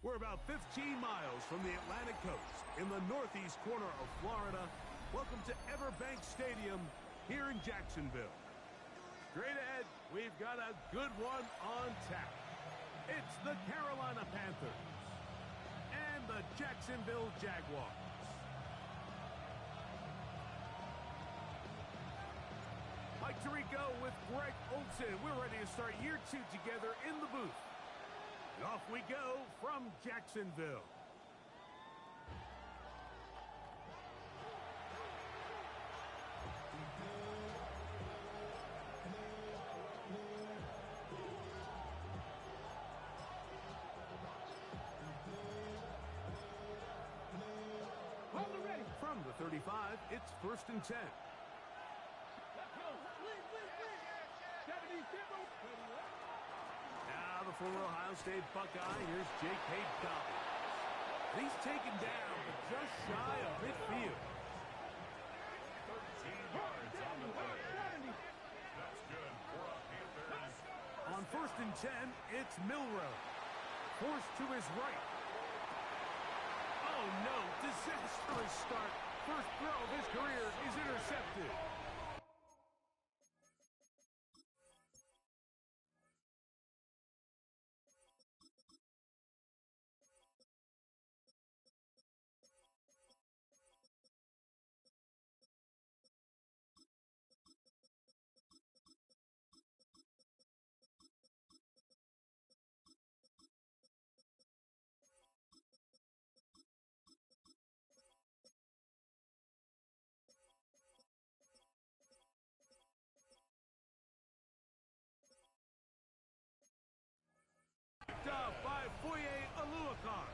We're about 15 miles from the Atlantic coast in the northeast corner of Florida. Welcome to Everbank Stadium here in Jacksonville. Straight ahead, we've got a good one on tap. It's the Carolina Panthers and the Jacksonville Jaguars. Mike Tirico with Greg Olsen. We're ready to start year 2 together in the booth. And off we go from Jacksonville. From the 35, it's 1st and 10. Now the former Ohio State Buckeye, here's Jake Hayes-Dobbins. He's taken down, but just shy of midfield. 13 yards on the play. That's good for a Panthers. On 1st and 10, it's Milroe. Forced to his right. Oh no, disastrous start. First throw of his career is intercepted. Up by Foye Aluakar.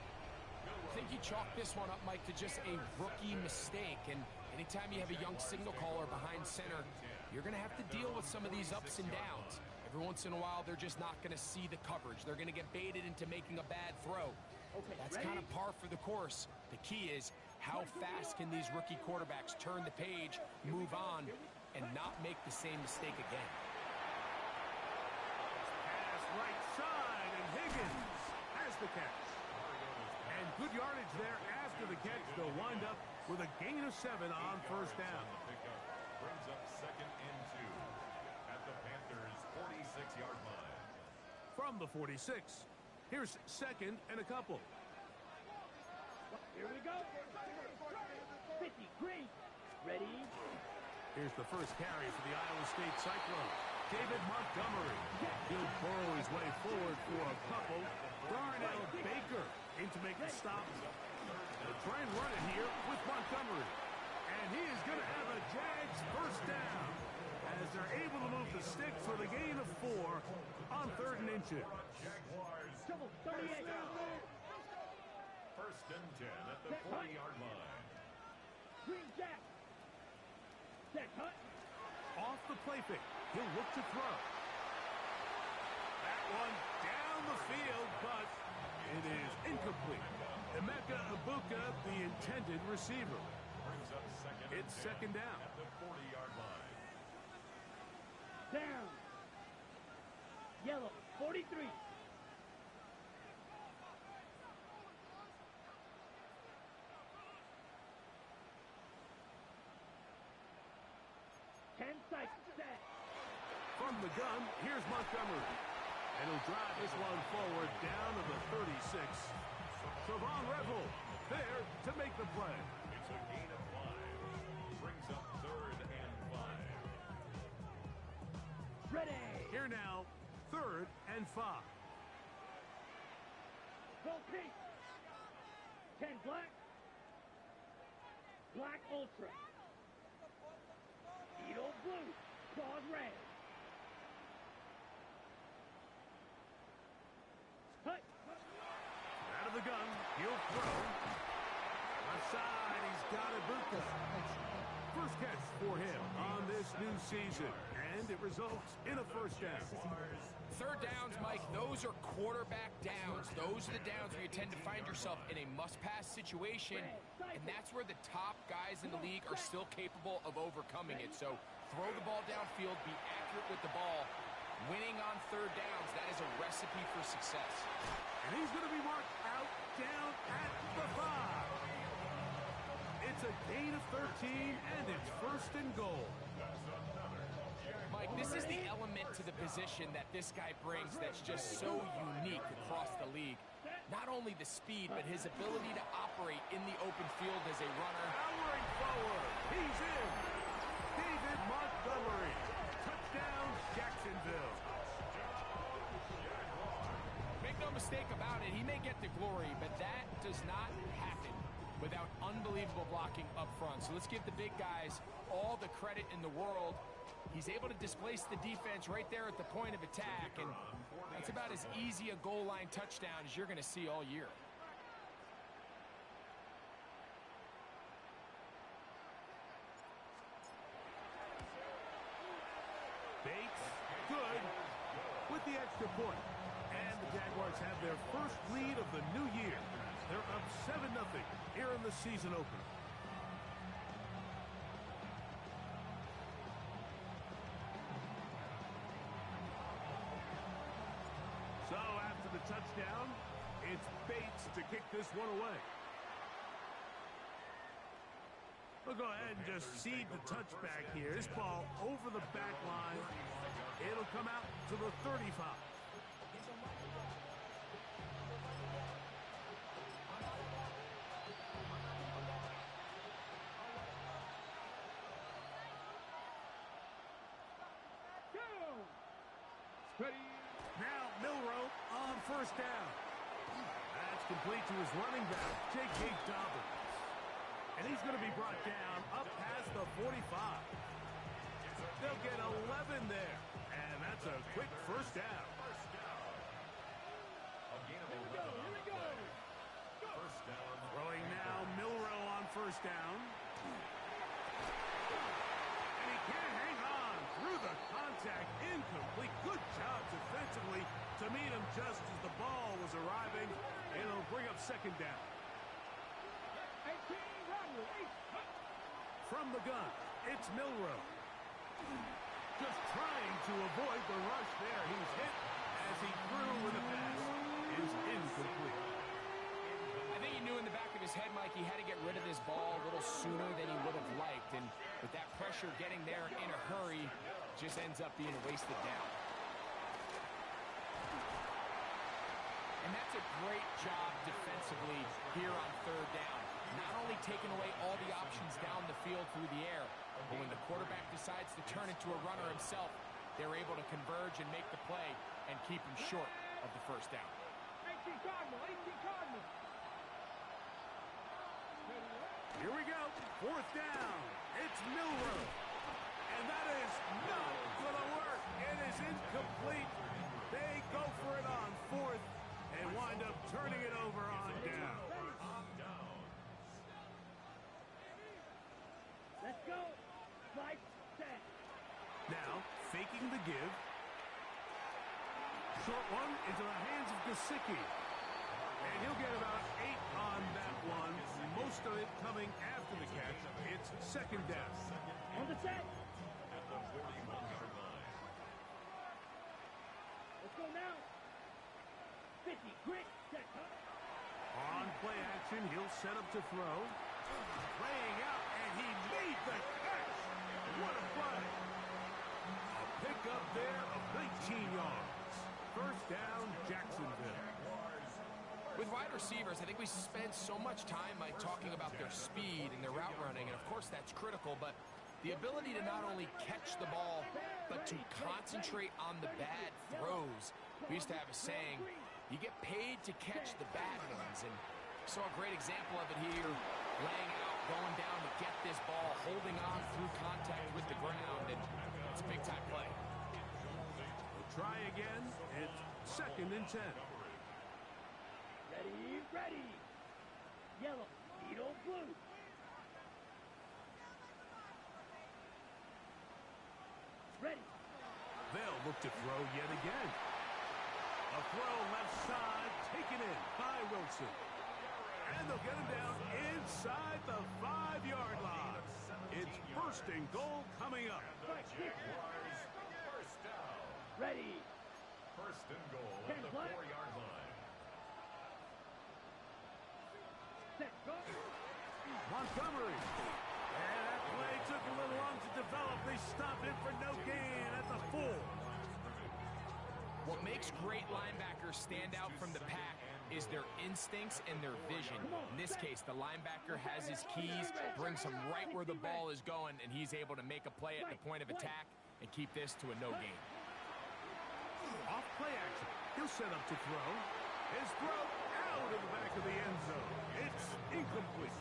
I think you chalk this one up, Mike, to just a rookie mistake. And anytime you have a young signal caller behind center, you're going to have to deal with some of these ups and downs. Every once in a while, they're just not going to see the coverage. They're going to get baited into making a bad throw. That's kind of par for the course. The key is how fast can these rookie quarterbacks turn the page, move on, and not make the same mistake again. Right side, and Higgins has the catch. And good yardage there after the catch. They'll wind up with a gain of 7 on 1st down. Brings up 2nd and 2 at the Panthers' 46-yard line. From the 46, here's 2nd and a couple. Here we go. 50, green. Ready? Here's the first carry for the Iowa State Cyclones. David Montgomery. He'll burrow his way forward for a couple. Darnell Baker in to make the stop. They'll try and run it here with Montgomery. And he is going to have a Jags 1st down as they're able to move the sticks for the gain of 4 on 3rd and inches. Jaguars. 38. 1st and 10 at the 40-yard line. Green Jack. Set cut. Off the play fake. He'll look to throw. That one down the field, but it is incomplete. Emeka Ibuka, the intended receiver. Brings up 2nd and It's 2nd down. at the 40-yard line. Down. Yellow. 43. Set. From the gun, here's Montgomery. And he'll drive this one forward down to the 36. Travon Revel there to make the play. It's a gain of 5. Brings up 3rd and 5. Ready. Here now, 3rd and 5. Go pink. 10 black. Black ultra. Beetle blue. Claws red. Cut. Out of the gun, he'll throw. Left side, he's got Ibuka. First catch for him on this new season, and it results in a 1st down. 3rd downs, Mike, those are quarterback downs. Those are the downs where you tend to find yourself in a must-pass situation, and that's where the top guys in the league are still capable of overcoming it. So throw the ball downfield, be accurate with the ball, Winning on third downs, that is a recipe for success. And he's going to be marked out down at the 5. It's a gain of 13, and it's first and goal. Mike, this is the element to the position that this guy brings that's just so unique across the league. Not only the speed, but his ability to operate in the open field as a runner. Powering forward. He's in. David Montgomery. Touchdown, Jacksonville. Make no mistake about it, he may get the glory, but that does not happen without unbelievable blocking up front. So let's give the big guys all the credit in the world. He's able to displace the defense right there at the point of attack, and that's about as easy a goal line touchdown as you're going to see all year. Bates, good, with the extra point. And the Jaguars have their first lead of the new year. They're up 7-0 here in the season opener. So after the touchdown, it's Bates to kick this one away. We'll go ahead and just seed the touchback here. This ball over the back line. It'll come out to the 35. Now Milroe on first down. That's complete to his running back, J.K. Dobbins. And he's going to be brought down up past the 45. They'll get 11 there. And that's a quick first down. First down. Throwing now, Milroe on first down. And he can't hang on through the contact. Incomplete. Good job defensively to meet him just as the ball was arriving. It'll bring up second down. From the gun, it's Milroe. Just trying to avoid the rush there. He's hit as he threw with a pass. Is incomplete. I think he knew in the back of his head, Mike, he had to get rid of this ball a little sooner than he would have liked. And with that pressure getting there in a hurry, just ends up being a wasted down. And that's a great job defensively here on third down. Not only taking away all the options down the field through the air, but when the quarterback decides to turn into a runner himself, they're able to converge and make the play and keep him short of the first down. Here we go. Fourth down. It's Milroe. And that is not going to work. It is incomplete. They go for it on fourth and wind up turning it over on down. Let's go. Right, set. Now, faking the give. Short one into the hands of Gesicki. And he'll get about 8 on that one. Most of it coming after the catch. It's second down. On the set. At the 41-yard line. Let's go now. 50, grit, set. On play action, he'll set up to throw. Laying out, and he made the catch. What a play. A pickup there of 19 yards. First down, Jacksonville. With wide receivers, I think we spend so much time, Mike, talking about their speed and their route running, and of course that's critical, but the ability to not only catch the ball, but to concentrate on the bad throws. We used to have a saying, you get paid to catch the bad ones, and saw a great example of it here, laying out, going down to get this ball, holding on through contact with the ground, and it's a big-time play. We'll try again. It's second and 10. Ready, ready. Yellow, needle, blue. Ready. They'll look to throw yet again. A throw left side, taken in by Wilson. And they'll get him down inside the 5-yard line. It's first and goal coming up. Ready. First and goal at the 4-yard line. Set. Go. Montgomery. And that play took a little long to develop. They stop him for no gain at the 4. What makes great linebackers stand out from the pack is their instincts and their vision. In this case, the linebacker has his keys, brings him right where the ball is going, and he's able to make a play at the point of attack and keep this to a no gain. Off play action. He'll set up to throw. His throw out of the back of the end zone. It's incomplete.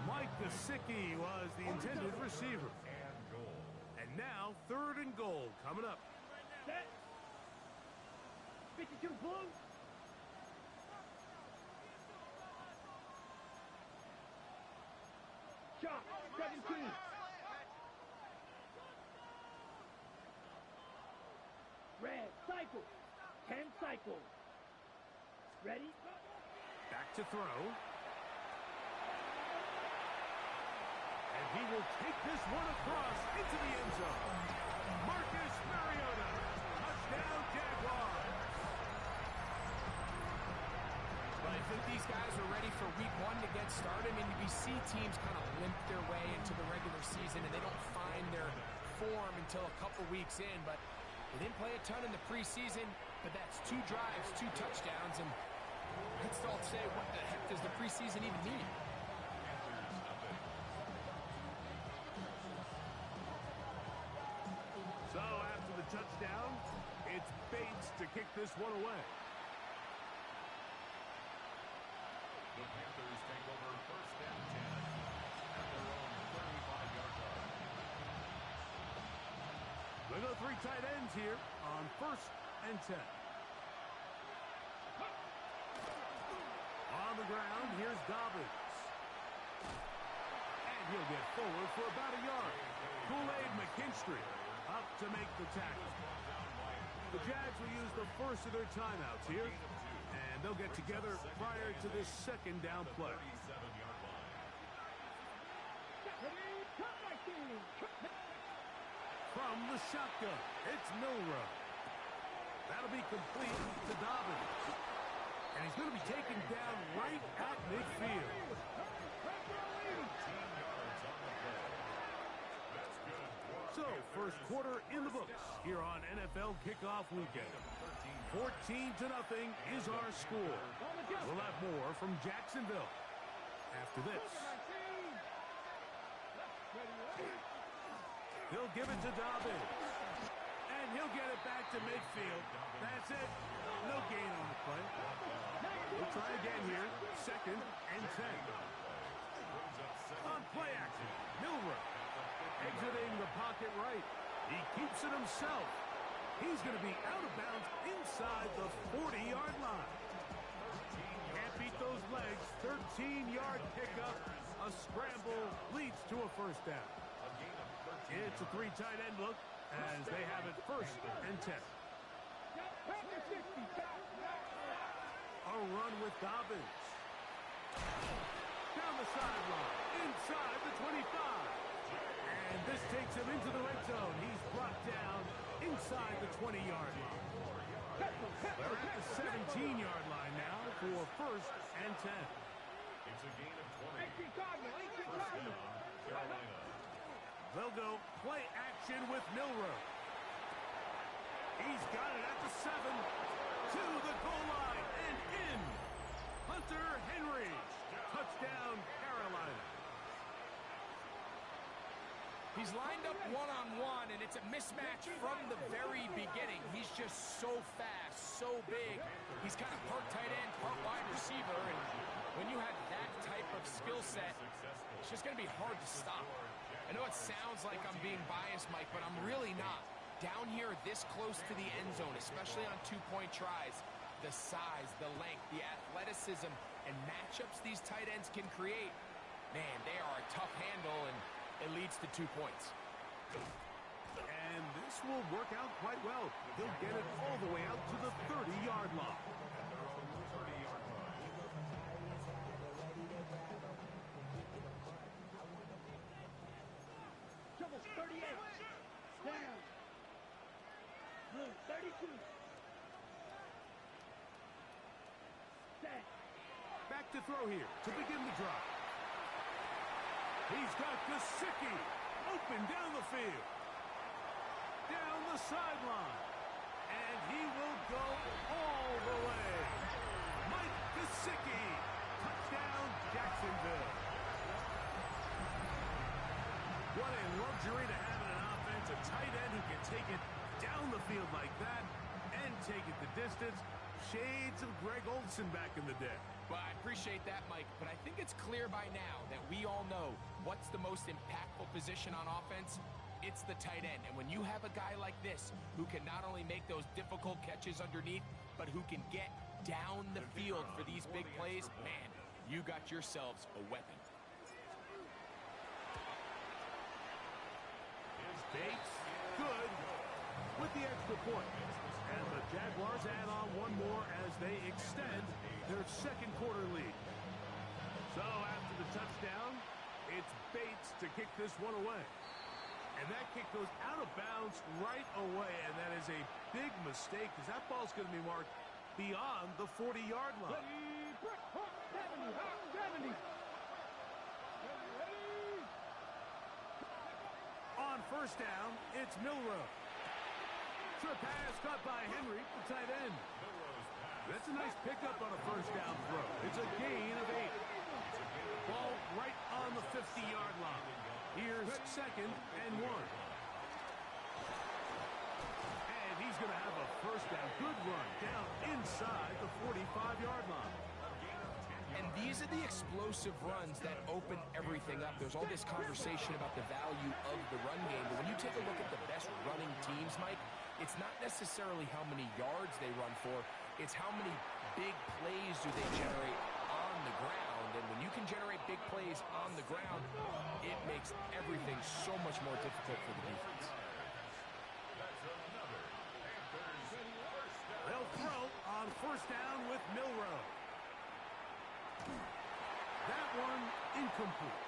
Mike Gesicki was the intended receiver. And now 3rd and goal coming up. Set. 52 blue. Shot. 17. Red. Cycle. 10 cycles. Ready? Back to throw. And he will take this one across into the end zone. Marcus Mariota. Touchdown, Jaguars. But I think these guys are ready for week 1 to get started. I mean, we see teams kind of limp their way into the regular season, and they don't find their form until a couple weeks in. But they didn't play a ton in the preseason, but that's 2 drives, 2 touchdowns, and let's all say, what the heck does the preseason even mean? So after the touchdown, it's Bates to kick this one away. The Panthers take over 1st and 10 at their own 35-yard line. They go 3 tight ends here on 1st and 10. On the ground, here's Dobbins. And he'll get forward for about a yard. Kool-Aid McKinstry up to make the tackle. The Jags will use the first of their timeouts here, and they'll get together prior to this 2nd down play. From the shotgun, it's Milrow. That'll be complete to Dobbins. And he's going to be taken down right at midfield. So, first quarter in the books here on NFL Kickoff Weekend. 14-0 is our score. We'll have more from Jacksonville after this. He'll give it to Dobbins. And he'll get it back to midfield. That's it. No gain on the play. We'll try again here. 2nd and 10. On play action, Milrow exiting the pocket right. He keeps it himself. He's going to be out of bounds inside the 40-yard line. Can't beat those legs. 13-yard pickup. A scramble leads to a 1st down. It's a 3 tight end look as they have it 1st and 10. A run with Dobbins. Down the sideline, inside the 25. And this takes him into the red zone. He's brought down inside the 20-yard line. They're at the 17-yard line now for 1st and 10. It's a gain of 20. First down, Carolina. They'll go play action with Milrow. He's got it at the 7. To the goal line and in. Hunter Henry. Touchdown, Carolina. He's lined up one-on-one, and it's a mismatch from the very beginning. He's just so fast, so big. He's kind of part tight end, part wide receiver, and when you have that type of skill set, it's just going to be hard to stop. I know it sounds like I'm being biased, Mike, but I'm really not. Down here this close to the end zone, especially on 2-point tries, the size, the length, the athleticism, and matchups these tight ends can create, man, they are a tough handle, and it leads to 2 points. And this will work out quite well. He'll get it all the way out to the 30-yard line. Double 38. Down. Blue. to throw here to begin the drive. He's got Gesicki open down the field. Down the sideline. And he will go all the way. Mike Gesicki. Touchdown, Jacksonville. What a luxury to have in an offense. A tight end who can take it down the field like that and take it the distance. Shades of Greg Olsen back in the day. Well, I appreciate that, Mike, but I think it's clear by now that we all know what's the most impactful position on offense. It's the tight end. And when you have a guy like this who can not only make those difficult catches underneath, but who can get down the field for these big plays, man, you got yourselves a weapon. Bates, good, with the extra point. And the Jaguars add on one more as they extend their second quarter lead. So after the touchdown, it's Bates to kick this one away. And that kick goes out of bounds right away, and that is a big mistake because that ball's going to be marked beyond the 40-yard line. 70. On first down, it's Milroe. Trip pass caught by Henry, the tight end. That's a nice pickup on a first down throw. It's a gain of 8. Ball right on the 50-yard line. Here's second and 1. And he's going to have a first down. Good run down inside the 45-yard line. And these are the explosive runs that open everything up. There's all this conversation about the value of the run game, but when you take a look at the best running teams, Mike, it's not necessarily how many yards they run for, it's how many big plays do they generate on the ground. And when you can generate big plays on the ground, it makes everything so much more difficult for the defense. They'll throw on first down with Milroe. That one incomplete.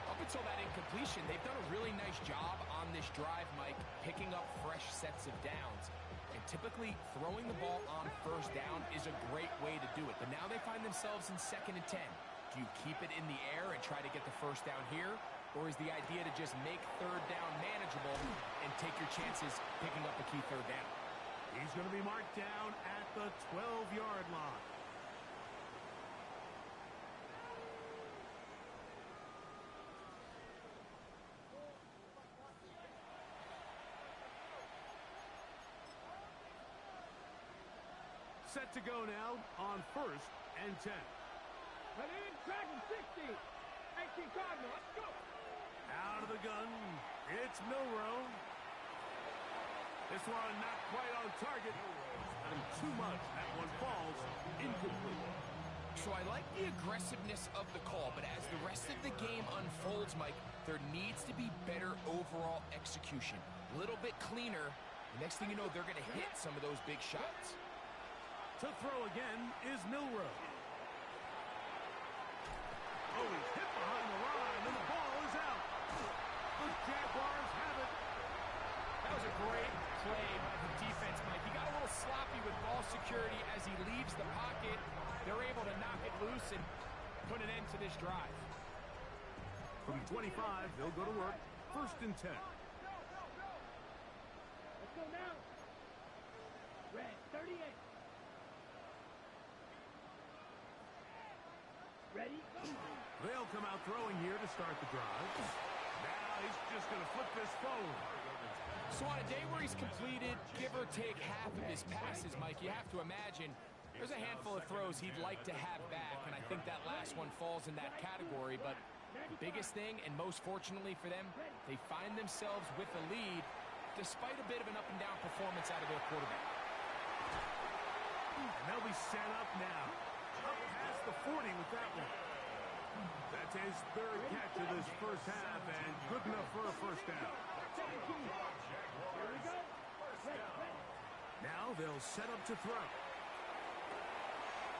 Up until that incompletion, they've done a really nice job on this drive, Mike, picking up fresh sets of downs. And typically, throwing the ball on first down is a great way to do it. But now they find themselves in 2nd and 10. Do you keep it in the air and try to get the first down here? Or is the idea to just make third down manageable and take your chances picking up a key third down? He's going to be marked down at the 12-yard line. Set to go now on first and 10. Ready? Dragon 60. 18 Cardinal. Let's go. Out of the gun, it's Milroe. This one not quite on target. And too much. That one falls incomplete. So I like the aggressiveness of the call, but as the rest of the game unfolds, Mike, there needs to be better overall execution. A little bit cleaner. The next thing you know, they're going to hit some of those big shots. To throw again is Milroe. Oh, he's hit behind the line, and the ball is out. The Jaguars have it. That was a great play by the defense, Mike. He got a little sloppy with ball security as he leaves the pocket. They're able to knock it loose and put an end to this drive. From 25, they'll go to work. First and 10. Let's go now. Red 38. Ready? They'll come out throwing here to start the drive. Now he's just going to flip this forward. So on a day where he's completed, give or take half of his passes, Mike, you have to imagine there's a handful of throws he'd like to have back, and I think that last one falls in that category. But the biggest thing, and most fortunately for them, they find themselves with a lead despite a bit of an up-and-down performance out of their quarterback. And they'll be set up now. Up past the 40 with that one. That's his third catch of this first half, and good enough for a first down. Here we go. Ready. Now they'll set up to throw.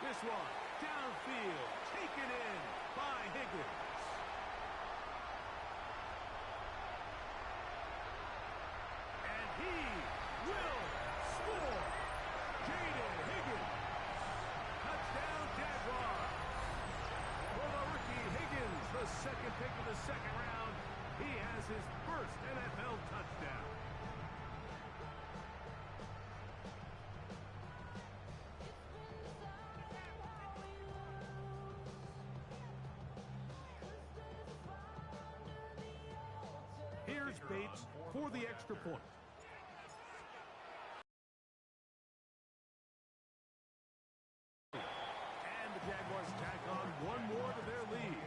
This one, downfield, taken in by Higgins. And he will score. Jaden Higgins. Touchdown, Jaguars. scores his first NFL touchdown. Here's Bates for the extra point. And the Jaguars tack on one more to their lead.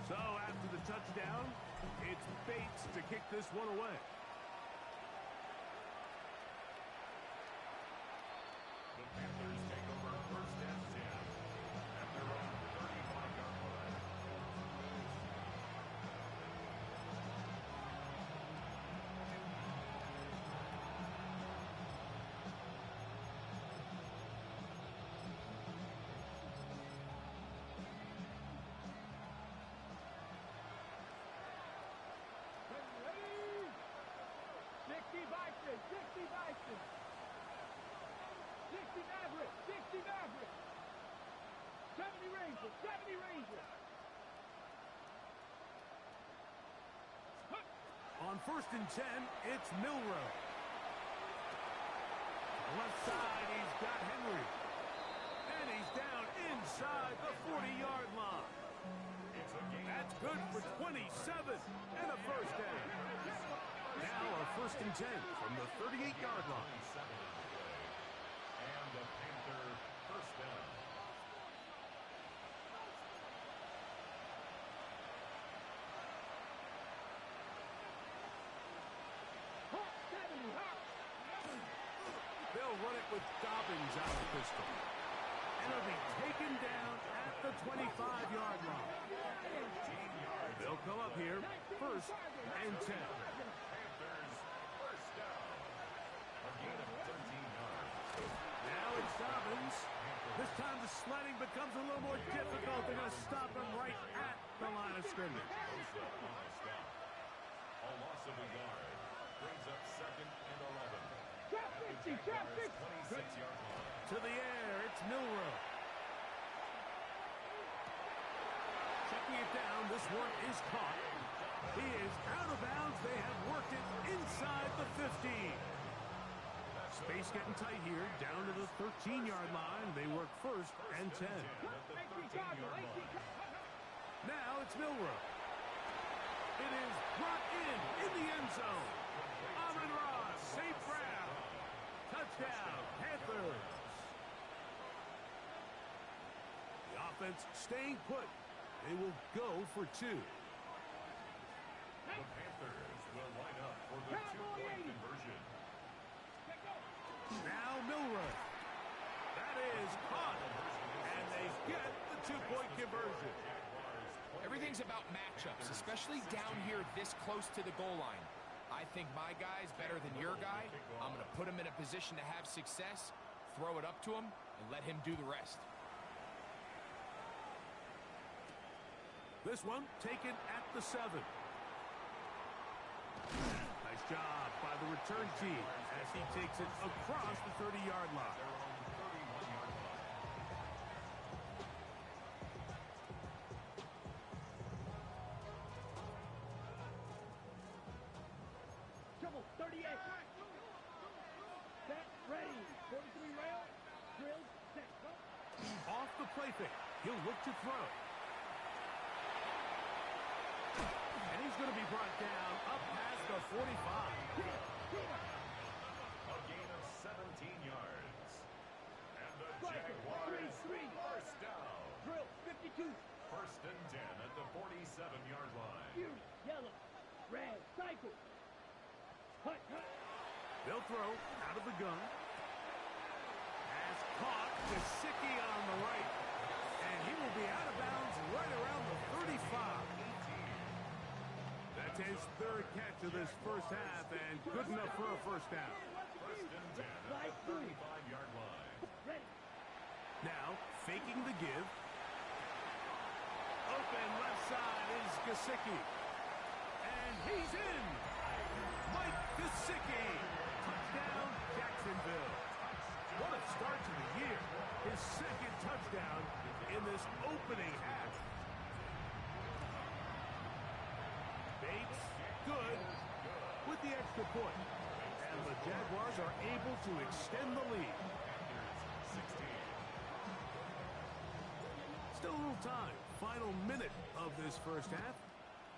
So after the touchdown, it's Bates to kick this one away. The Panthers take over first and 10 at their own 35-yard line. Ready? 60 Bison, 60 Bison. 60 Maverick, 60 Maverick. 70 Rangers, 70 Rangers. On first and 10, it's Milroe. Left side, he's got Henry. And he's down inside the 40-yard line. That's good for 27 and a first down. Now a first and 10 from the 38-yard line. And the Panther first down. Hawk 70, Hawk. They'll run it with Dobbins out of the pistol. And it'll be taken down at the 25-yard line. They'll come up here, first and 10. Panthers first down. A gain of 13 yards. Now it's Dobbins. This time the sledding becomes a little more difficult. They're going to stop him right at the line of scrimmage. Bosa on a stop. A loss of a yard. Brings up second and 11. Trap 50, trap 50. 26-yard line. To the air, it's Milroe. Checking it down, this one is caught. He is out of bounds. They have worked it inside the 15. Space getting tight here, down to the 13-yard line. They work first and 10. Now it's Milroe. It is brought in the end zone. Amon-Ra, St. Brown. Touchdown, Panthers. The offense staying put. They will go for two. The Panthers will line up for the two-point conversion. Now Milroe. That is caught. And they get the two-point conversion. Everything's about matchups, especially down here this close to the goal line. I think my guy's better than your guy. I'm going to put him in a position to have success, throw it up to him, and let him do the rest. This one taken at the 7. Nice job by the return team as he takes it across the 30-yard line. Their own 31-yard line. Trouble 38. Set, ready. 43 rail. Drill, set. Go. Off the play fake. He'll look to throw. And he's going to be brought down up past the 45. A gain of 17 yards. And the Jaguars first down. Drill, 52. First and 10 at the 47-yard line. Fury, yellow. Red, cycle. Hut, hut. They'll throw out of the gun. Has caught Gesicki on the right. And he will be out of bounds right around the 35. That's his third catch of this first half and good enough for a first down. First and 10 at the 35-yard line. Ready. Now, faking the give. Open left side is Gesicki. And he's in. Mike Gesicki. Touchdown, Jacksonville. What a start to the year. His second touchdown in this opening half. Bates, good, with the extra point. And the Jaguars are able to extend the lead. Still a little time. Final minute of this first half.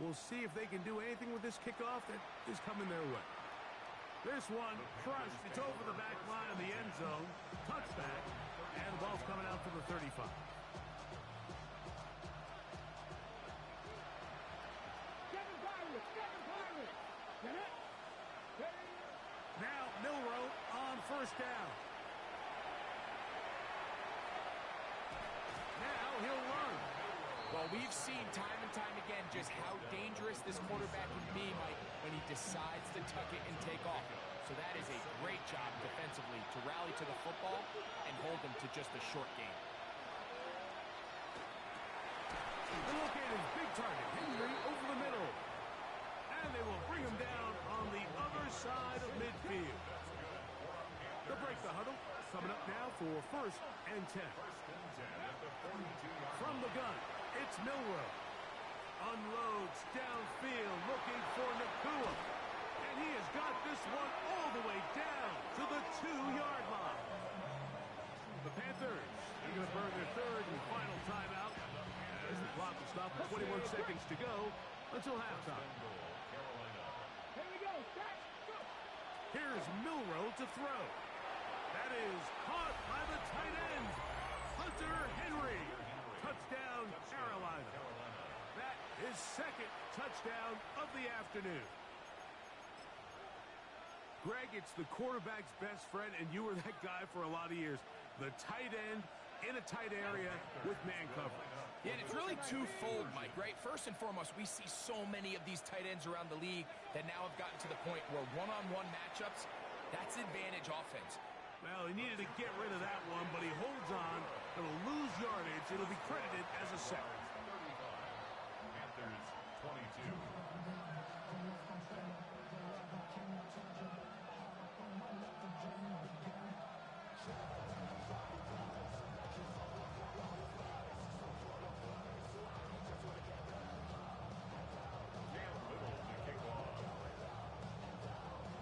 We'll see if they can do anything with this kickoff that is coming their way. This one crushed. It's over the back line of the end zone. Touchback. And the ball's coming out for the 35. Now Milroe on first down. Now he'll run. Well, we've seen time and time again just how dangerous this quarterback can be, Mike, when he decides to tuck it and take off. So that is a great job defensively to rally to the football and hold them to just a short game. And look at his big target, Henry, over the middle. And they will bring him down on the other side of midfield. They'll break the huddle. Coming up now for 1st and 10. From the gun, it's Milroe. Unloads downfield, looking for Nakua. And he has got this one all the way down to the 2-yard line. The Panthers are going to burn their third and final timeout as the clock will stop with 21 seconds to go until halftime. Here we go. Start. Go. Here's Milroe to throw. That is caught by the tight end, Hunter Henry. Touchdown, Carolina. That is second touchdown of the afternoon. Greg, it's the quarterback's best friend, and you were that guy for a lot of years. The tight end in a tight area with man coverage. Yeah, and it's really twofold, Mike, right? First and foremost, we see so many of these tight ends around the league that now have gotten to the point where one-on-one matchups, that's advantage offense. Well, he needed to get rid of that one, but he holds on. It'll lose yardage. It'll be credited as a sack. Panthers 22.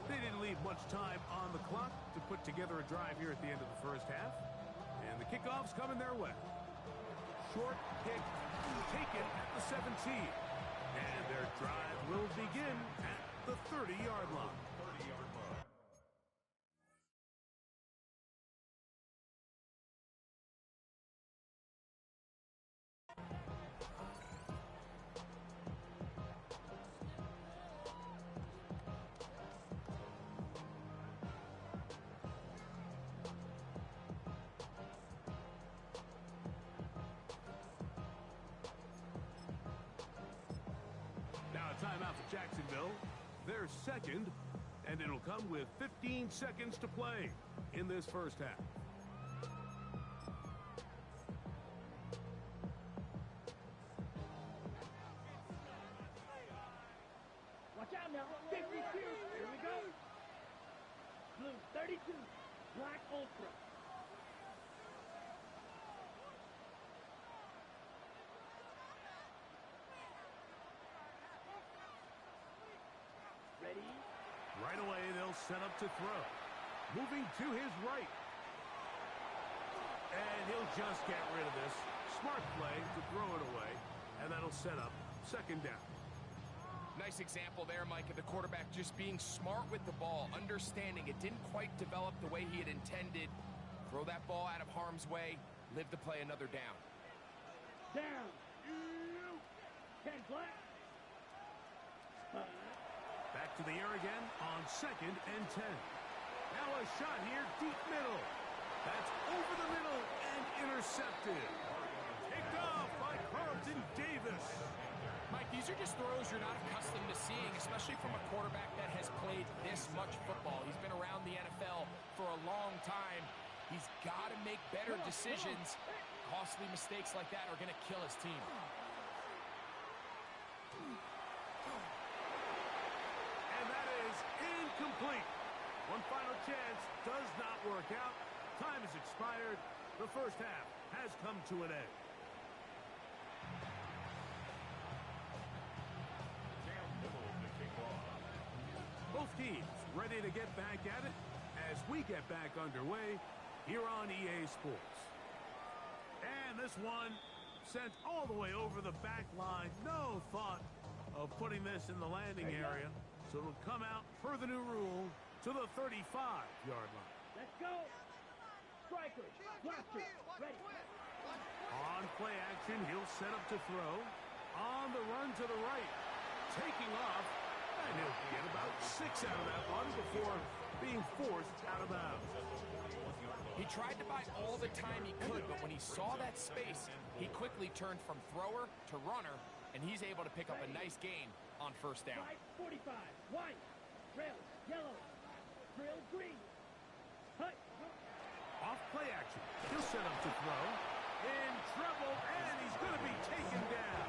They didn't leave much time on the clock to put together a drive here at the end of the first half. And the kickoff's coming their way. Short kick taken at the 17. And their drive will begin at the 30-yard line. 30-yard line. Now a timeout for Jacksonville. Their second, and it'll come with 15 seconds to play in this first half. Watch out now. 52. Here we go. Blue 32. Black Ultra. Ready? Right away, they'll set up to throw. Moving to his right. And he'll just get rid of this. Smart play to throw it away. And that'll set up second down. Nice example there, Mike, of the quarterback just being smart with the ball, understanding it didn't quite develop the way he had intended. Throw that ball out of harm's way, live to play another down. Down. 10 black. Back to the air again on second and 10. Now a shot here, deep middle. That's over the middle and intercepted. Picked off by Carlton Davis. Mike, these are just throws you're not accustomed to seeing, especially from a quarterback that has played this much football. He's been around the NFL for a long time. He's got to make better decisions. Costly mistakes like that are going to kill his team. And that is incomplete. One final chance does not work out. Time has expired. The first half has come to an end. Cam Newell teams ready to get back at it as we get back underway here on EA Sports. And this one sent all the way over the back line. No thought of putting this in the landing area. So it'll come out per the new rule to the 35-yard line. Let's go. Strikers, blockers, ready. On play action, he'll set up to throw. On the run to the right. Taking off. And he'll get about 6 out of that one before being forced out of bounds. He tried to buy all the time he could, but when he saw that space, he quickly turned from thrower to runner, and he's able to pick up a nice gain on first down. 45, white, trail, yellow, trail, green. Hut. Off play action. He'll set up to throw. In trouble, and he's going to be taken down.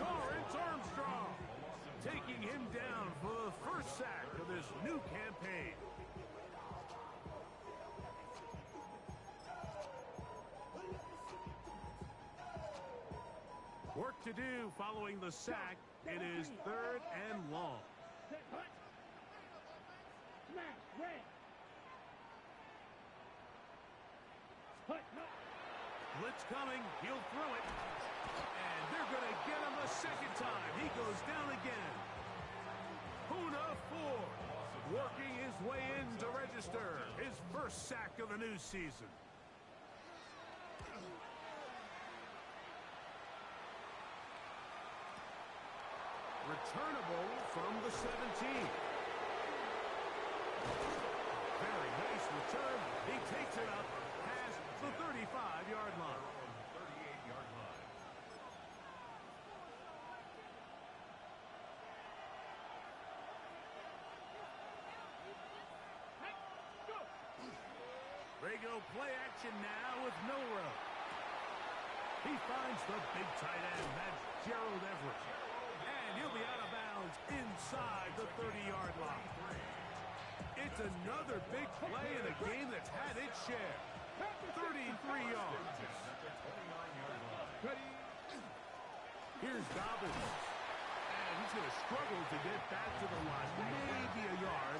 Dorrance Armstrong taking him down for the first sack of this new campaign. Work to do following the sack. It is 3rd and long. Hut. Smash, red. Hut, hut. Blitz coming. He'll throw it. And they're going to get him a second time. He goes down again. Puna Ford working his way in to register his first sack of the new season. Returnable from the 17. Very nice return. He takes it up past the 35-yard line. 38-yard line. Hey, go. They go play action now with Milrow. He finds the big tight end. That's Gerald Everett. And he'll be out of bounds inside the 30-yard line. It's another big play in a game that's had its share. 33 yards. Here's Dobbins. And he's going to struggle to get back to the line. Maybe a yard.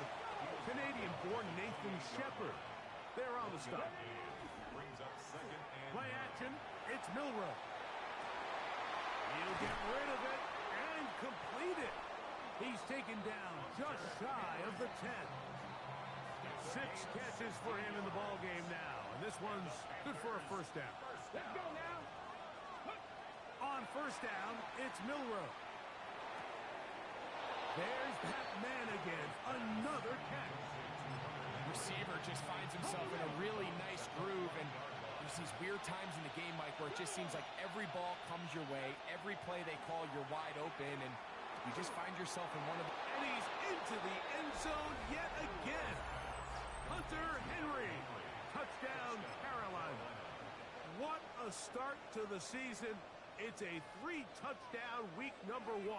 Canadian-born Nathan Shepard. They're on the stop. Brings up 2nd and Play action. It's Milrow. He'll get rid of it and complete it. He's taken down just shy of the 10. 6 catches for him in the ball game now. And this one's good for a first down. Let's go now. On first down, it's Milrow. There's that man again. Another catch. Receiver just finds himself in a really nice groove, and there's these weird times in the game, Mike, where it just seems like every ball comes your way, every play they call, you're wide open, and you just find yourself in one of the... And he's into the end zone yet again. Hunter Henry. Touchdown, Carolina. What a start to the season. It's a 3-touchdown week number 1.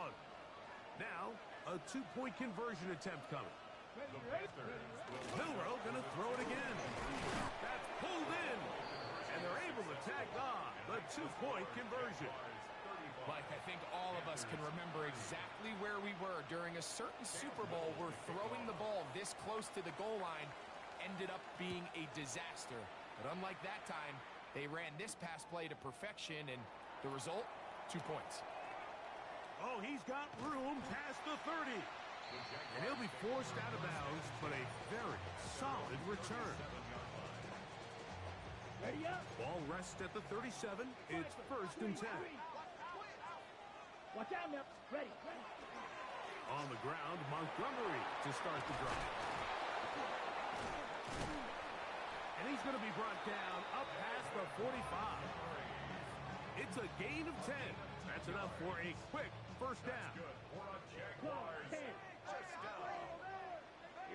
Now, a 2-point conversion attempt coming. Milrow going to throw it again. That's pulled in. And they're able to tack on the 2-point conversion. Mike, I think all of us can remember exactly where we were during a certain Super Bowl where throwing the ball this close to the goal line ended up being a disaster. But unlike that time, they ran this pass play to perfection, and the result, 2 points. Oh, he's got room past the 30. And he'll be forced out of bounds, but a very solid return. Ready up. Ball rests at the 37. It's 1st and 10. Watch out now. Ready. On the ground, Montgomery to start the drive. And he's going to be brought down up past the 45. It's a gain of 10. That's enough for a quick first down. Here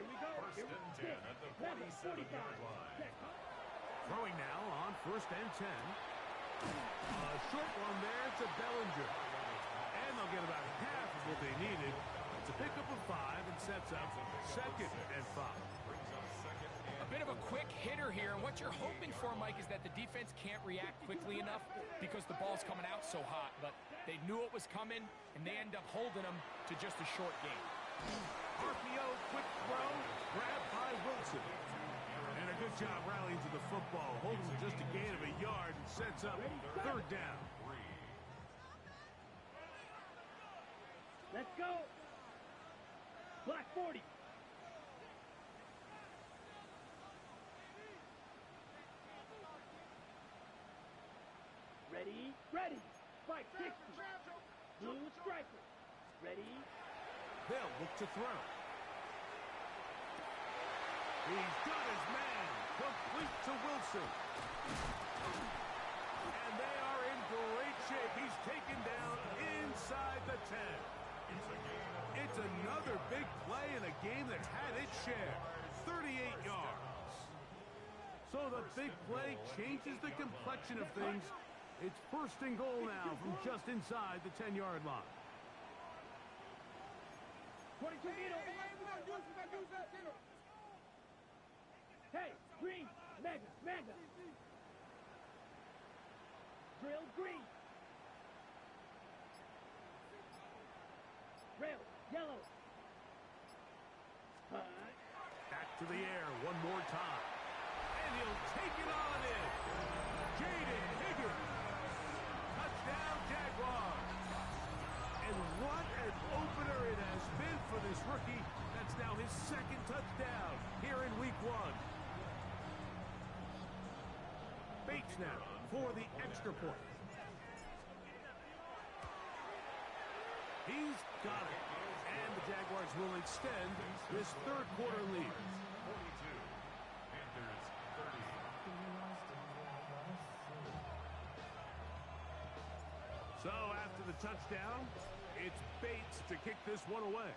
we go. First and 10 at the 47-yard line. Throwing now on 1st and 10. A short one there to Bellinger. And they'll get about half of what they needed. It's a pickup of 5 and sets up 2nd and 5. A bit of a quick hitter here, and what you're hoping for, Mike, is that the defense can't react quickly enough because the ball's coming out so hot, but they knew it was coming, and they end up holding them to just a short game. RPO, quick throw, grabbed by Wilson. And a good job rallying to the football, holding just a gain of a yard and sets up third down. Let's go. Black 40. Ready, ready. Spike 60. Blue striker. Ready. They'll look to throw. He's got his man. Complete to Wilson. And they are in great shape. He's taken down inside the 10. It's another big play in a game that's had its share. 38 yards. So the big play changes the complexion of things. It's first and goal now from just inside the 10-yard line. 22 needle. Hey, green. Mega. Drill green. Rail, yellow. Back to the air one more time. And he'll take it on in. Jaden Higgins. Touchdown, Jaguars. And what an opener it has been for this rookie. That's now his second touchdown here in week 1. Bates now for the extra point. He's got it. And the Jaguars will extend this third quarter lead. 42. Panthers 30. So after the touchdown, it's Bates to kick this one away.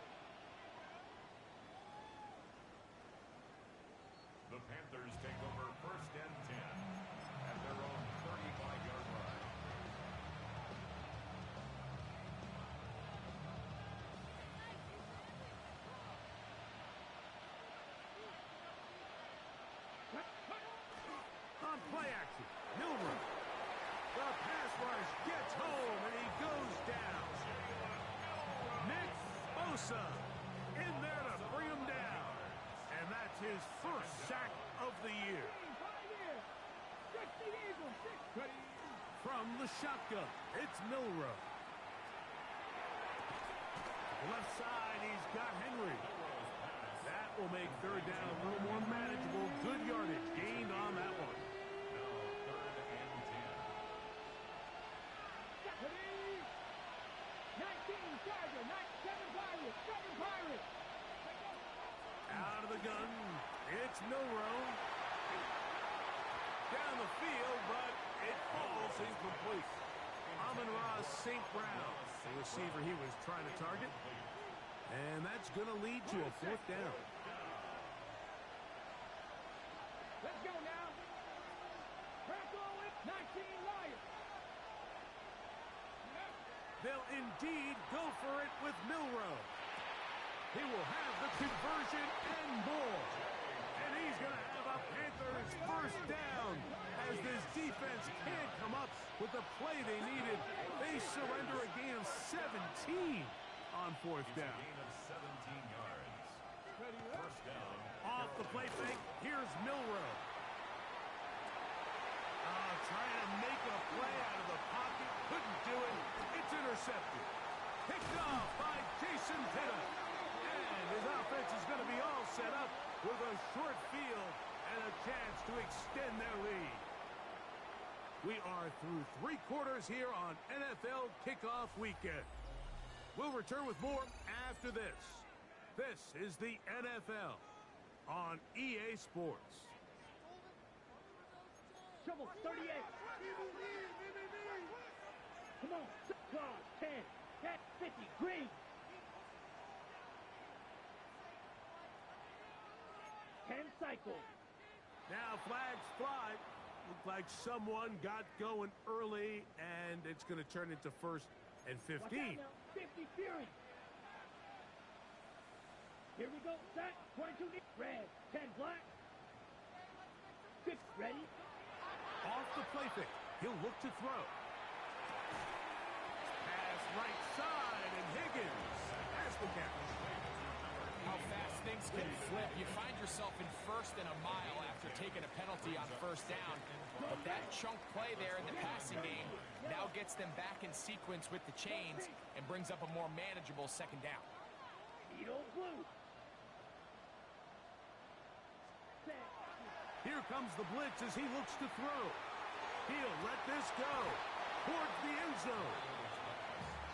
The Panthers take over first and 10 at their own 35-yard line. On play action, Milrow. The pass rush gets home, and he goes down. Nick Bosa in there to bring him down. And that's his first sack of the year. From the shotgun, it's Milrow. Left side, he's got Henry. That will make third down a little more manageable. Good yardage gained on that one. Out of the gun, it's Milrow. Down the field, but it falls incomplete. Amon-Ra St. Brown, the receiver he was trying to target. And that's going to lead to a fourth down. Let's go now. Crackle with 19 Lions. They'll indeed go for it with Milrow. He will have the conversion and more. And he's going to have a Panthers first down as this defense can't come up with the play they needed. They surrender a gain of 17 on fourth down. Gain of 17 yards. First down. Off the play fake, here's Milrow. Trying to make a play out of the pocket. Couldn't do it. It's intercepted. Picked off by Jason Pitta. And his offense is going to be all set up with a short field and a chance to extend their lead. We are through 3 quarters here on NFL Kickoff Weekend. We'll return with more after this. This is the NFL on EA Sports. Trouble 38. Come on. 10. 50. Green. 10 cycles. Now flags fly. Looked like someone got going early, and it's going to turn into first and 15. Watch out now. 50 Fury. Here we go. Set. 22 red. 10 black. 50 ready. Off the play fake. He'll look to throw. Pass right side, and Higgins has the catch. how fast things can flip. You find yourself in first and a mile after taking a penalty on first down. But that chunk play there in the passing game now gets them back in sequence with the chains and brings up a more manageable second down. Here comes the blitz as he looks to throw. He'll let this go towards the end zone.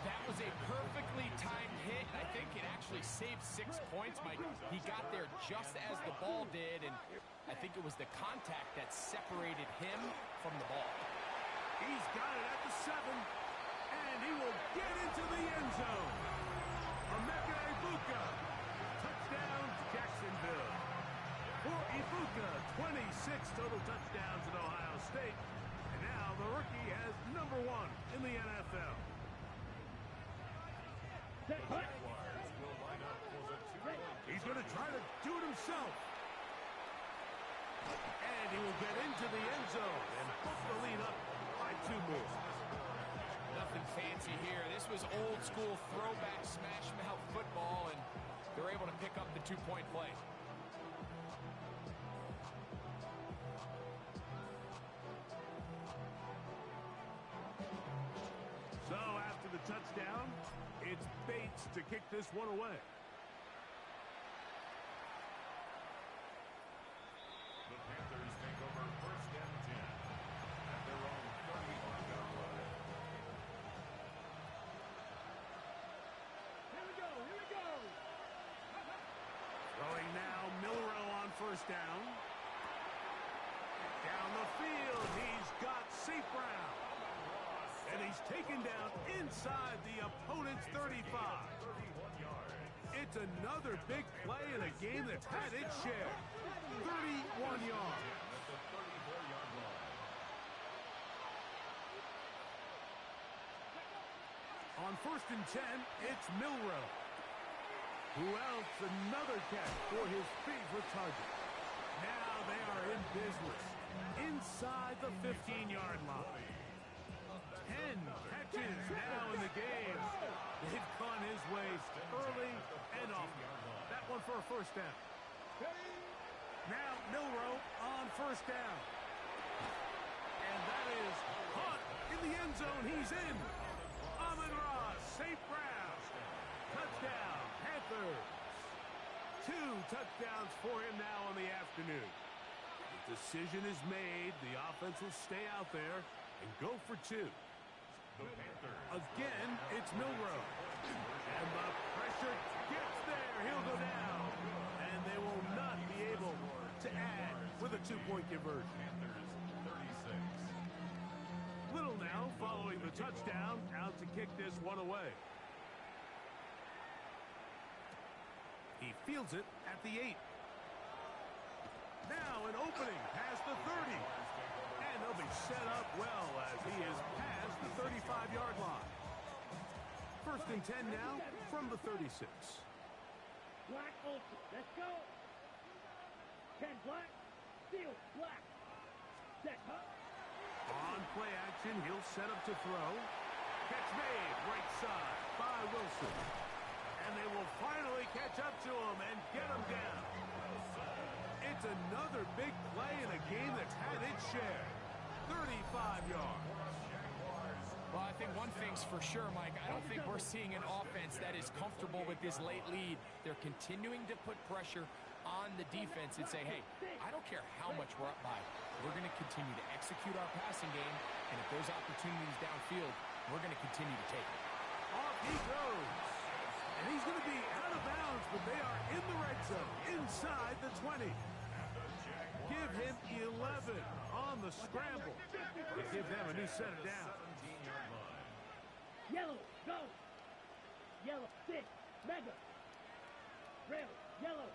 That was a perfectly timed hit, and I think it actually saved 6 points, Mike. He got there just as the ball did, and I think it was the contact that separated him from the ball. He's got it at the 7, and he will get into the end zone. Emeka Ibuka, touchdown Jacksonville. For Ibuka, 26 total touchdowns at Ohio State, and now the rookie has number 1 in the NFL. He's going to try to do it himself. And he will get into the end zone and put the lead up by 2 more. Nothing fancy here. This was old school throwback smash mouth football, and they're able to pick up the 2-point play. So after the touchdown, it's Bates to kick this one away. The Panthers take over first and 10 at their own 35-yard line. Here we go. Throwing now, Milrow on first down. Down the field, he's got St. Brown. And he's taken down inside the opponent's 35. 31 yards. It's another big play in a game that's had its share. 31 yards. At the 34-yard line. On first and 10, it's Milrow. Who else? Another catch for his favorite target. Now they are in business inside the 15-yard line. 10 catches now in the game. They've gone his way early and often. That one for a first down. Now Milrow on first down. And that is caught in the end zone. He's in. Amon-Ra, St. Brown. Touchdown, Panthers. 2 touchdowns for him now in the afternoon. The decision is made. The offense will stay out there and go for 2. Again, it's Milrow. And the pressure gets there. He'll go down. And they will not be able to add with a 2-point conversion. Little now following the touchdown, out to kick this one away. He fields it at the 8. Now an opening past the 30. And they'll be set up well as he is past the 35-yard line. First and 10 now from the 36. Black Olsen, let's go. 10 black, steal black. Set up. On play action, he'll set up to throw. Catch made, right side by Wilson. And they will finally catch up to him and get him down. It's another big play in a game that's had its share. 35 yards. Well, I think one thing's for sure, Mike. I don't think we're seeing an offense that is comfortable with this late lead. They're continuing to put pressure on the defense and say, hey, I don't care how much we're up by. We're going to continue to execute our passing game, and if there's opportunities downfield, we're going to continue to take it. Off he goes. And he's going to be out of bounds, but they are in the red zone, inside the 20. Give him 11 on the scramble. They give them a new set of downs. Yellow, go. Yellow, 6, mega. Red, yellow.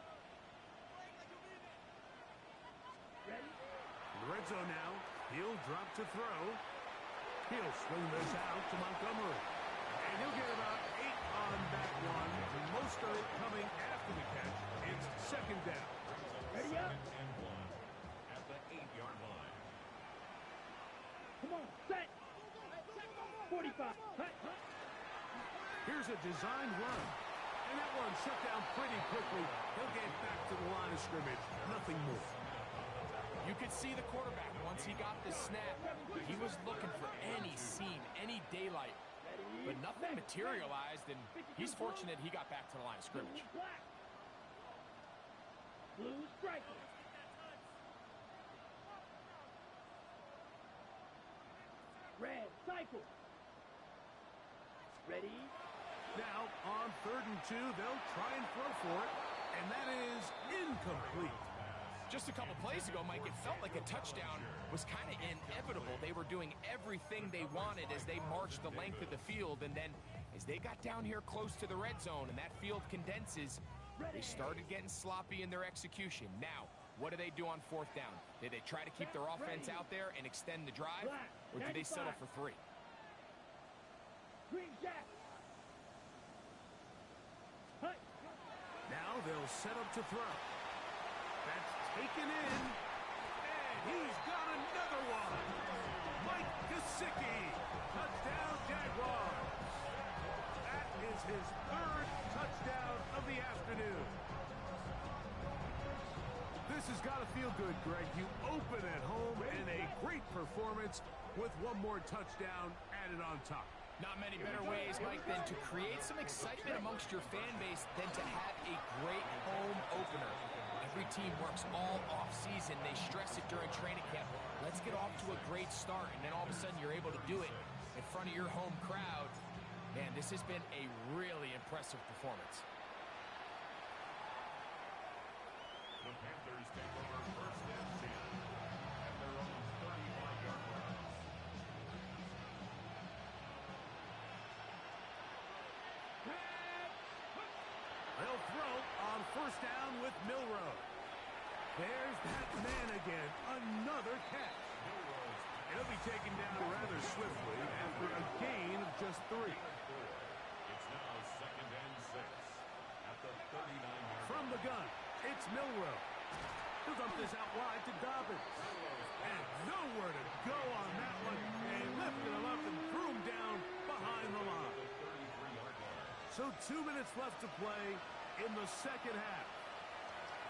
Ready? In the red zone now, he'll drop to throw. He'll swing this out to Montgomery. And he'll get about 8 on that one. Most of it coming after the catch. It's second down. Ready up. And 1 at the 8-yard line. Come on, set. 45. Hut, hut. Here's a design run. And that one shut down pretty quickly. He'll get back to the line of scrimmage. Nothing more. You could see the quarterback, once he got the snap, he was looking for any seam, any daylight. But nothing materialized, and he's fortunate he got back to the line of scrimmage. Blue striking. Red cycle. Ready? Now, on 3rd and 2, they'll try and throw for it, and that is incomplete. Just a couple plays ago, Mike, it felt like a touchdown was kind of inevitable. They were doing everything they wanted as they marched the length of the field, and then as they got down here close to the red zone and that field condenses, they started getting sloppy in their execution. Now, what do they do on 4th down? Did they try to keep their offense out there and extend the drive, or did they settle for 3? Green jack. Now they'll set up to throw. That's taken in, and he's got another one. Mike Gesicki, touchdown Jaguars. That is his 3rd touchdown of the afternoon. This has got to feel good, Greg. You open at home and a great performance with one more touchdown added on top. Not many better ways, Mike, than to create some excitement amongst your fan base than to have a great home opener. Every team works all off-season. They stress it during training camp. Let's get off to a great start, and then all of a sudden you're able to do it in front of your home crowd. Man, this has been a really impressive performance. The Panthers take over 1st and 10 at their own 35-yard line. They'll throw on 1st down with Milroe. There's that man again. Another catch. He'll be taken down rather swiftly after a gain of just 3. It's now 2nd and 6 at the 39-yard From the gun, it's Milroe. He'll dump this out wide to Dobbins. And nowhere to go on that one. They lifted him up and threw him down behind the line. So 2 minutes left to play in the 2nd half.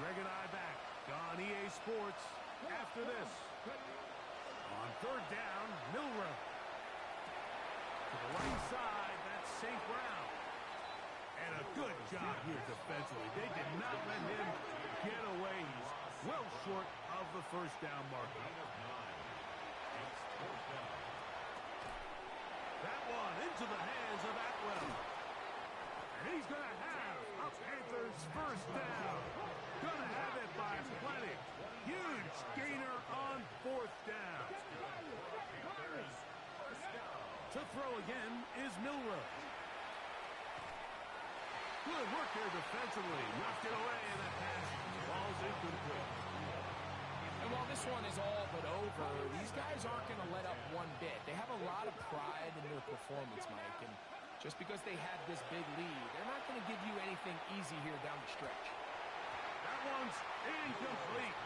Greg and I back on EA Sports after this. On 3rd down, Milroe. To the right side, that's St. Brown. And a good job here defensively. They did not let him get away. He's well short of the 1st down marker. That one into the hands of Atwell. And he's going to have a Panthers 1st down. Going to have it by plenty. Huge gainer on 4th down. To throw again is Milroe. Good work there defensively. Knocked it away, and the pass falls incomplete. And while this one is all but over, these guys aren't going to let up one bit. They have a lot of pride in their performance, Mike, and just because they had this big lead, they're not going to give you anything easy here down the stretch. That one's incomplete.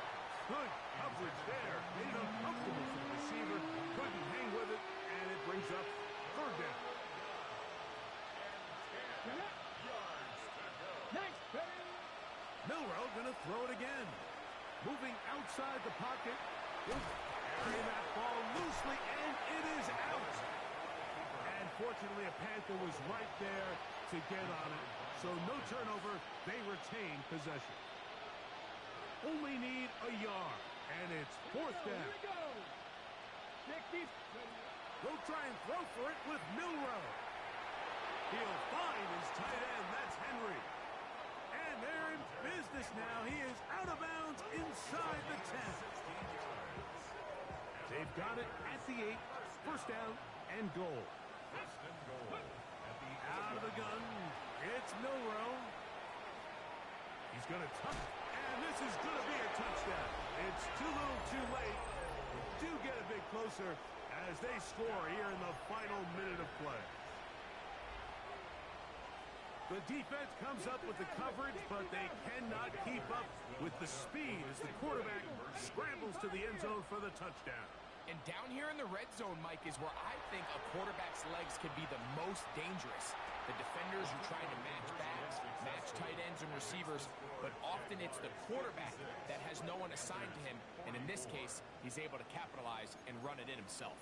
Good coverage there. Made it uncomfortable for the receiver. Couldn't hang with it, and it brings up 3rd down. Milroe going to throw it again. Moving outside the pocket. Carrying that ball loosely, and it is out. And fortunately, a Panther was right there to get on it. So no turnover. They retain possession. Only need a yard, and it's 4th down. They'll try and throw for it with Milroe. He'll find his tight end. That's Henry. And they're in business now. He is out of bounds inside the 10. They've got it at the 8. 1st down and goal. Out of the gun. It's Milroe. He's going to tuck it. And this is going to be a touchdown. It's too little too late. They do get a bit closer as they score here in the final minute of play. The defense comes up with the coverage, but they cannot keep up with the speed as the quarterback scrambles to the end zone for the touchdown. And down here in the red zone, Mike, is where I think a quarterback's legs can be the most dangerous. The defenders are trying to match backs, match tight ends and receivers, but often it's the quarterback that has no one assigned to him, and in this case, he's able to capitalize and run it in himself.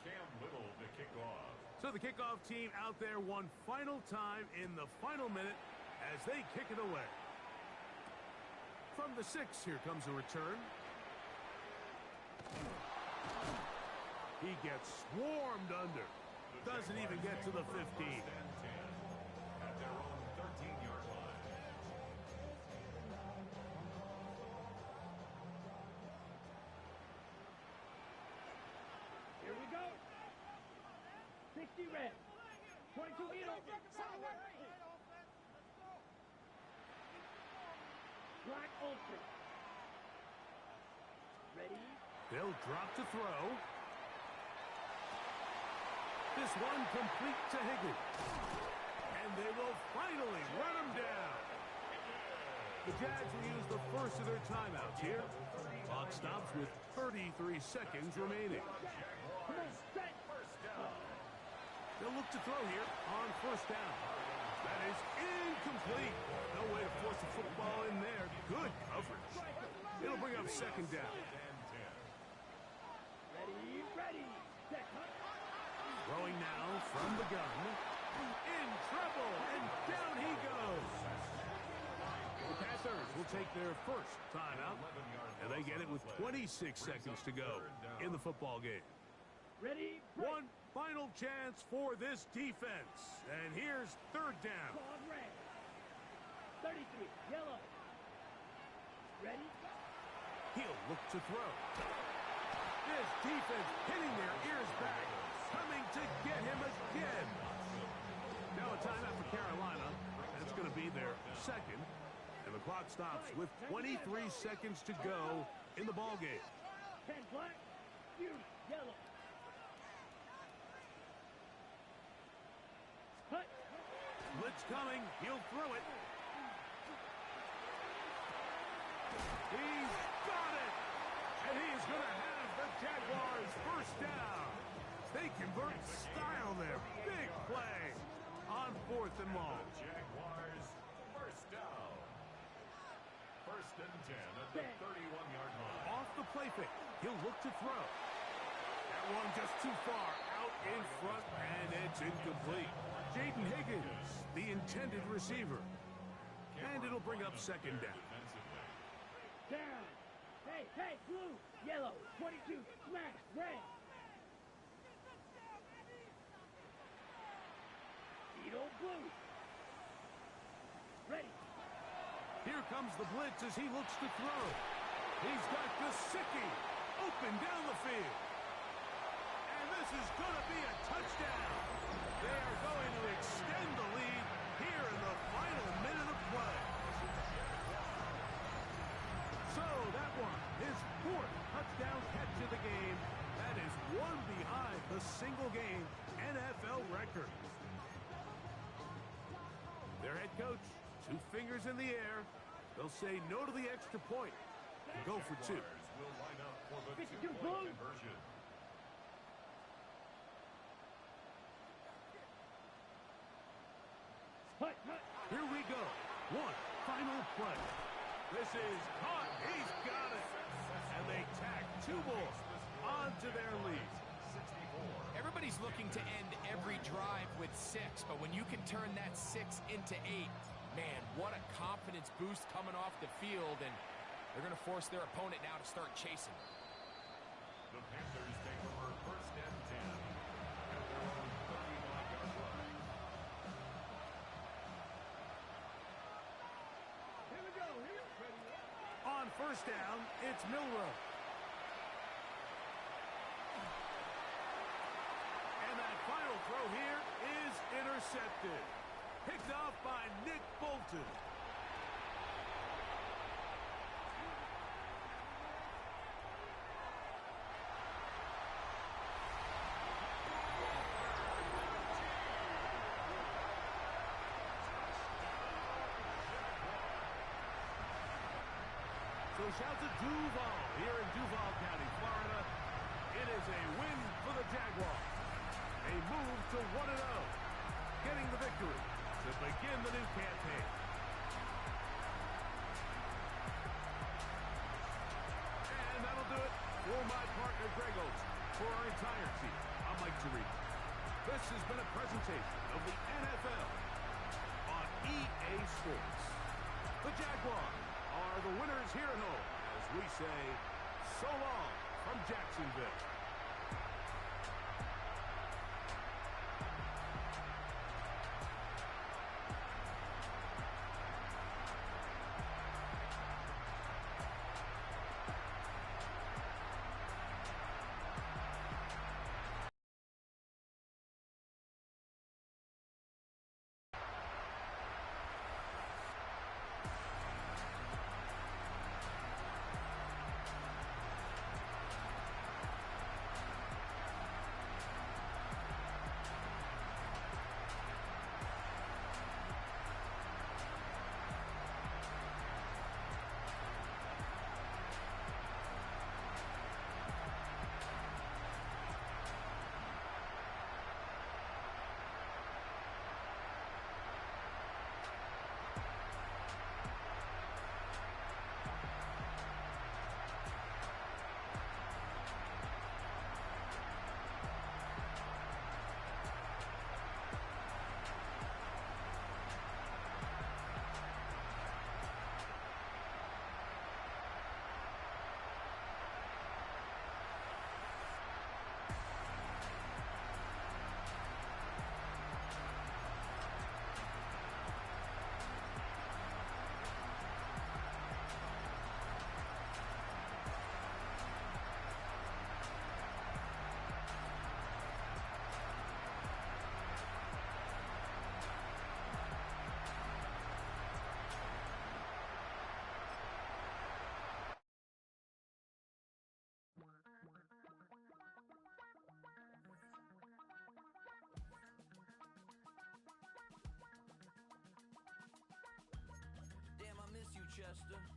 Cam Little to kick off. So the kickoff team out there one final time in the final minute as they kick it away. From the 6, here comes a return. He gets swarmed under. Doesn't even get to the 15. At their own 13-yard line. Here we go. 60 red. 22 get open. Black ultra. Ready? They'll drop to throw. This one complete to Higgins. And they will finally run him down. The Jags will use the first of their timeouts here. Clock stops with 33 seconds remaining. Come on, set. They'll look to throw here on first down. That is incomplete. No way to force the football in there. Good coverage. It'll bring up second down. Ready, ready. Set, cut. Throwing now from the gun. In trouble, and down he goes. The Panthers will take their first timeout, and they get it with 26 seconds to go in the football game. Ready, One final chance for this defense, and here's third down. Squad red. 33, yellow. Ready? He'll look to throw. This defense hitting their ears back, coming to get him again. Now a timeout for Carolina. That's going to be their second. And the clock stops with 23 seconds to go in the ballgame. 10 black, you yellow. Cut. Blitz coming. He'll throw it. He's got it. And he's going to have the Jaguars first down. They convert style there. Big play on 4th and long. Jaguars first down. First and 10 at the 31-yard line. Off the play fake. He'll look to throw. That one just too far out in front, and it's incomplete. Jaden Higgins, the intended receiver. And it'll bring up second down. Down. Hey, hey, blue, yellow, 22, smash, red. Edo blue. Ready. Here comes the blitz as he looks to throw. He's got Gesicki open down the field. And this is going to be a touchdown. They are going to extend the lead here in the final minute of play. So that one, his 4th touchdown catch of the game. That is one behind the single-game NFL record. Their head coach, 2 fingers in the air. They'll say no to the extra point and go for 2. Will line up for the 52 2-point conversion. Hut, hut. Here we go. One final play. This is caught. He's got it. And they tack 2 more onto their lead. Everybody's looking to end every drive with 6, but when you can turn that 6 into 8, man, what a confidence boost coming off the field, and they're going to force their opponent now to start chasing. The Panthers take over first and 10 at their own 39-yard line. Here we go. Here. On first down, it's Milroe. And that final throw here is intercepted. Picked off by Nick Bolton. So shout to Duval here in Duval County, Florida. It is a win for the Jaguars. They move to 1-0, getting the victory to begin the new campaign. And that'll do it for my partner, Greg Oates. For our entire team, I'm Mike Tirico. This has been a presentation of the NFL on EA Sports. The Jaguars are the winners here at home, as we say, so long from Jacksonville. Chester.